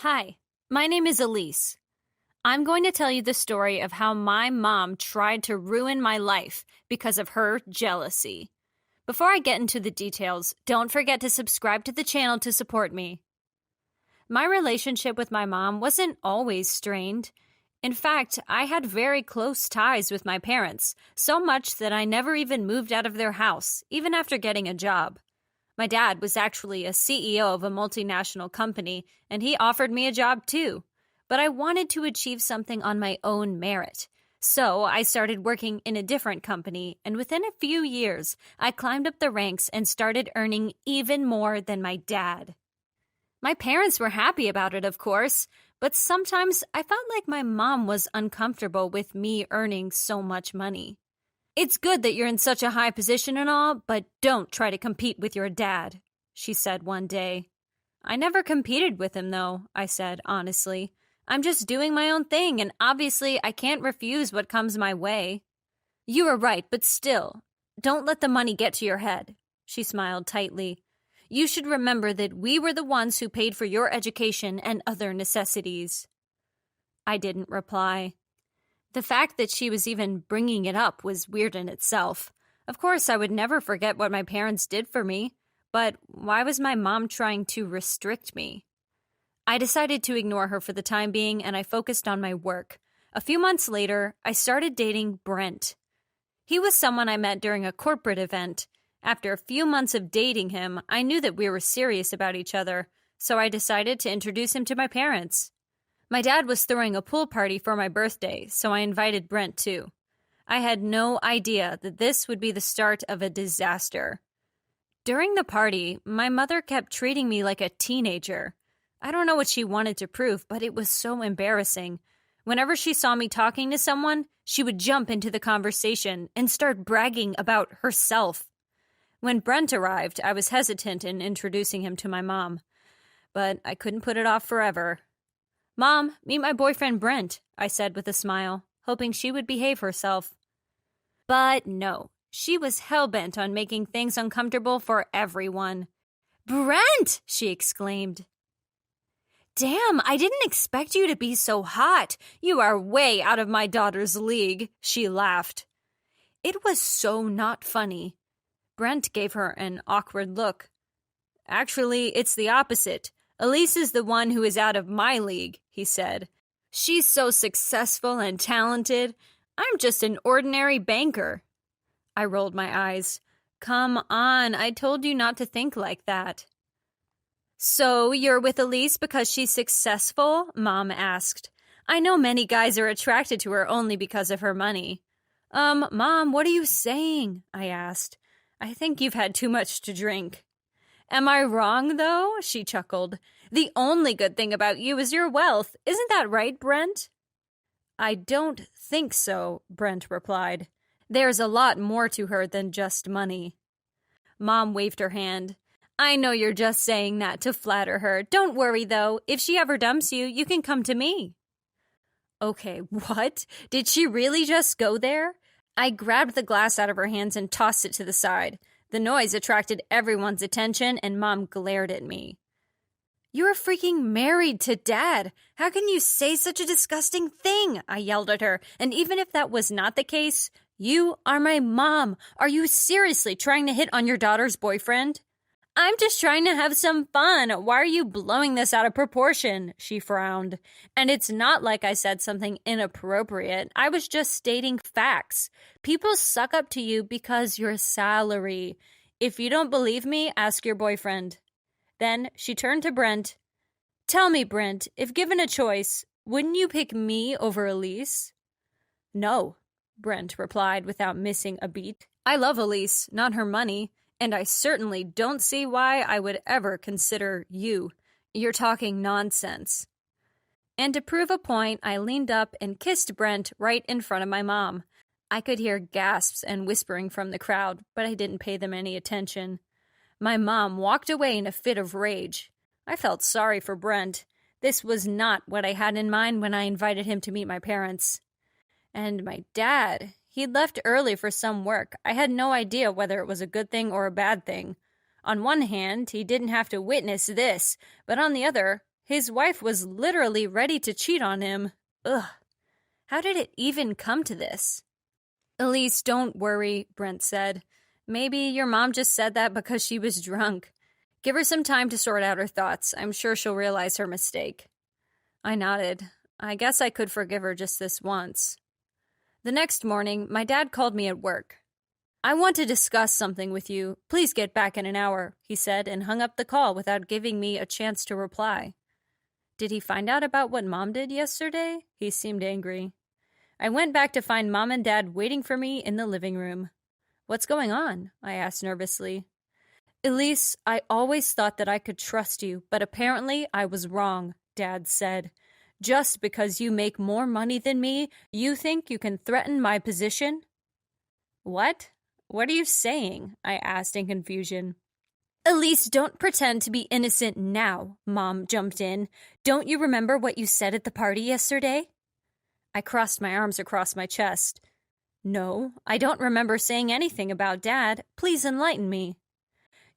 Hi, my name is Elise. I'm going to tell you the story of how my mom tried to ruin my life because of her jealousy. Before I get into the details, don't forget to subscribe to the channel to support me. My relationship with my mom wasn't always strained. In fact, I had very close ties with my parents, so much that I never even moved out of their house, even after getting a job. My dad was actually a CEO of a multinational company, and he offered me a job too. But I wanted to achieve something on my own merit. So I started working in a different company, and within a few years, I climbed up the ranks and started earning even more than my dad. My parents were happy about it, of course, but sometimes I felt like my mom was uncomfortable with me earning so much money. "It's good that you're in such a high position and all, but don't try to compete with your dad," she said one day. "I never competed with him, though," I said, honestly. "I'm just doing my own thing, and obviously I can't refuse what comes my way." "You are right, but still, don't let the money get to your head," she smiled tightly. "You should remember that we were the ones who paid for your education and other necessities." I didn't reply. The fact that she was even bringing it up was weird in itself. Of course, I would never forget what my parents did for me, but why was my mom trying to restrict me? I decided to ignore her for the time being, and I focused on my work. A few months later, I started dating Brent. He was someone I met during a corporate event. After a few months of dating him, I knew that we were serious about each other, so I decided to introduce him to my parents. My dad was throwing a pool party for my birthday, so I invited Brent too. I had no idea that this would be the start of a disaster. During the party, my mother kept treating me like a teenager. I don't know what she wanted to prove, but it was so embarrassing. Whenever she saw me talking to someone, she would jump into the conversation and start bragging about herself. When Brent arrived, I was hesitant in introducing him to my mom, but I couldn't put it off forever. "Mom, meet my boyfriend Brent," I said with a smile, hoping she would behave herself. But no, she was hell-bent on making things uncomfortable for everyone. "Brent!" she exclaimed. "Damn, I didn't expect you to be so hot. You are way out of my daughter's league," she laughed. It was so not funny. Brent gave her an awkward look. "Actually, it's the opposite. Elise is the one who is out of my league," he said. "She's so successful and talented. I'm just an ordinary banker." I rolled my eyes. "Come on, I told you not to think like that." "So you're with Elise because she's successful?" Mom asked. "I know many guys are attracted to her only because of her money." Mom, what are you saying?" I asked. "I think you've had too much to drink." "Am I wrong, though?" she chuckled. "The only good thing about you is your wealth. Isn't that right, Brent?" "I don't think so," Brent replied. "There's a lot more to her than just money." Mom waved her hand. "I know you're just saying that to flatter her. Don't worry, though. If she ever dumps you, you can come to me." Okay, what? Did she really just go there? I grabbed the glass out of her hands and tossed it to the side. The noise attracted everyone's attention, and Mom glared at me. "You're freaking married to Dad. How can you say such a disgusting thing?" I yelled at her. "And even if that was not the case, you are my mom. Are you seriously trying to hit on your daughter's boyfriend?" "I'm just trying to have some fun. Why are you blowing this out of proportion?" she frowned. "And it's not like I said something inappropriate. I was just stating facts. People suck up to you because your salary. If you don't believe me, ask your boyfriend." Then she turned to Brent. "Tell me, Brent, if given a choice, wouldn't you pick me over Elise?" "No," Brent replied without missing a beat. "I love Elise, not her money. And I certainly don't see why I would ever consider you. You're talking nonsense." And to prove a point, I leaned up and kissed Brent right in front of my mom. I could hear gasps and whispering from the crowd, but I didn't pay them any attention. My mom walked away in a fit of rage. I felt sorry for Brent. This was not what I had in mind when I invited him to meet my parents. And my dad, he'd left early for some work. I had no idea whether it was a good thing or a bad thing. On one hand, he didn't have to witness this, but on the other, His wife was literally ready to cheat on him. Ugh. How did it even come to this? Elise, don't worry, Brent said. Maybe your mom just said that because she was drunk. Give her some time to sort out her thoughts. I'm sure she'll realize her mistake. I nodded. I guess I could forgive her just this once. The next morning, my dad called me at work. I want to discuss something with you. Please get back in an hour, he said, and hung up the call without giving me a chance to reply. Did he find out about what Mom did yesterday? He seemed angry. I went back to find Mom and Dad waiting for me in the living room. What's going on? I asked nervously. Elise, I always thought that I could trust you, but apparently I was wrong, Dad said. Just because you make more money than me, you think you can threaten my position? What? What are you saying? I asked in confusion. Elise, don't pretend to be innocent now, Mom jumped in. Don't you remember what you said at the party yesterday? I crossed my arms across my chest. No, I don't remember saying anything about Dad. Please enlighten me.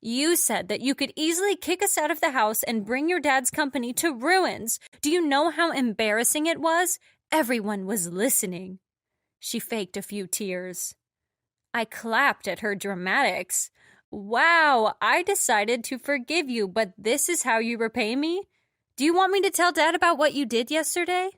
You said that you could easily kick us out of the house and bring your dad's company to ruins. Do you know how embarrassing it was? Everyone was listening. She faked a few tears. I clapped at her dramatics. Wow, I decided to forgive you, but this is how you repay me? Do you want me to tell Dad about what you did yesterday?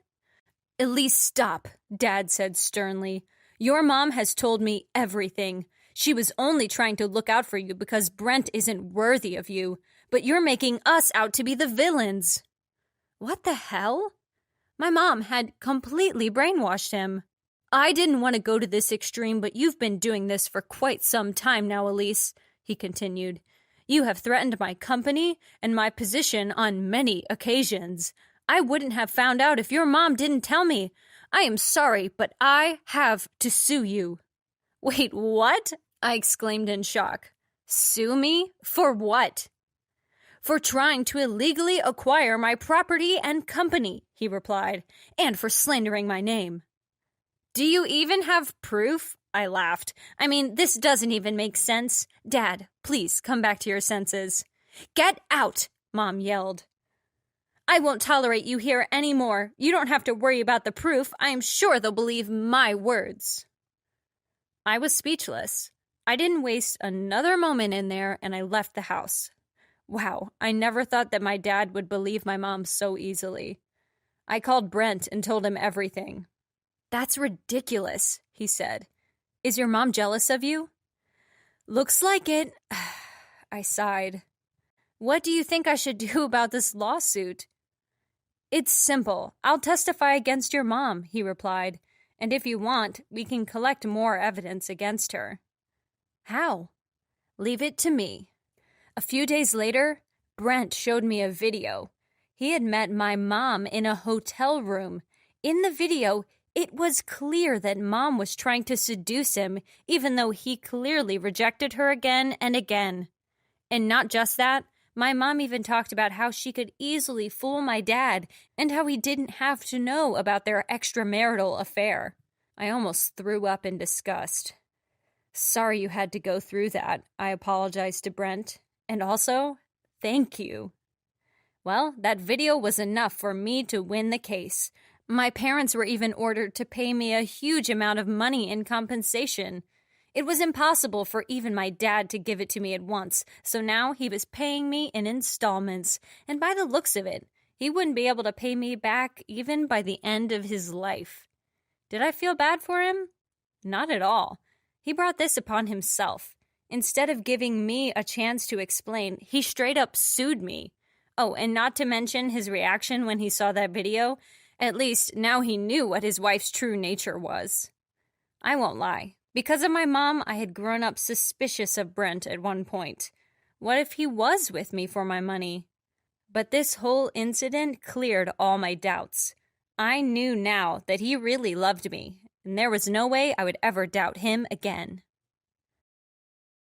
Elise, stop, Dad said sternly. Your mom has told me everything. She was only trying to look out for you because Brent isn't worthy of you, but you're making us out to be the villains. What the hell? My mom had completely brainwashed him. I didn't want to go to this extreme, but you've been doing this for quite some time now, Elise, he continued. You have threatened my company and my position on many occasions. I wouldn't have found out if your mom didn't tell me. I am sorry, but I have to sue you. Wait, what? I exclaimed in shock. Sue me? For what? For trying to illegally acquire my property and company, he replied, and for slandering my name. Do you even have proof? I laughed. I mean, this doesn't even make sense. Dad, please come back to your senses. Get out, Mom yelled. I won't tolerate you here anymore. You don't have to worry about the proof. I am sure they'll believe my words. I was speechless. I didn't waste another moment in there, and I left the house. Wow, I never thought that my dad would believe my mom so easily. I called Brent and told him everything. That's ridiculous, he said. Is your mom jealous of you? Looks like it. I sighed. What do you think I should do about this lawsuit? It's simple. I'll testify against your mom, he replied. And if you want, we can collect more evidence against her. How? Leave it to me. A few days later, Brent showed me a video. He had met my mom in a hotel room. In the video, it was clear that Mom was trying to seduce him, even though he clearly rejected her again and again. And not just that, my mom even talked about how she could easily fool my dad and how he didn't have to know about their extramarital affair. I almost threw up in disgust. Sorry you had to go through that, I apologized to Brent. And also, thank you. Well, that video was enough for me to win the case. My parents were even ordered to pay me a huge amount of money in compensation. It was impossible for even my dad to give it to me at once, so now he was paying me in installments, and by the looks of it, he wouldn't be able to pay me back even by the end of his life. Did I feel bad for him? Not at all. He brought this upon himself. Instead of giving me a chance to explain, he straight up sued me. Oh, and not to mention his reaction when he saw that video. At least now he knew what his wife's true nature was. I won't lie. Because of my mom, I had grown up suspicious of Brent at one point. What if he was with me for my money? But this whole incident cleared all my doubts. I knew now that he really loved me, and there was no way I would ever doubt him again.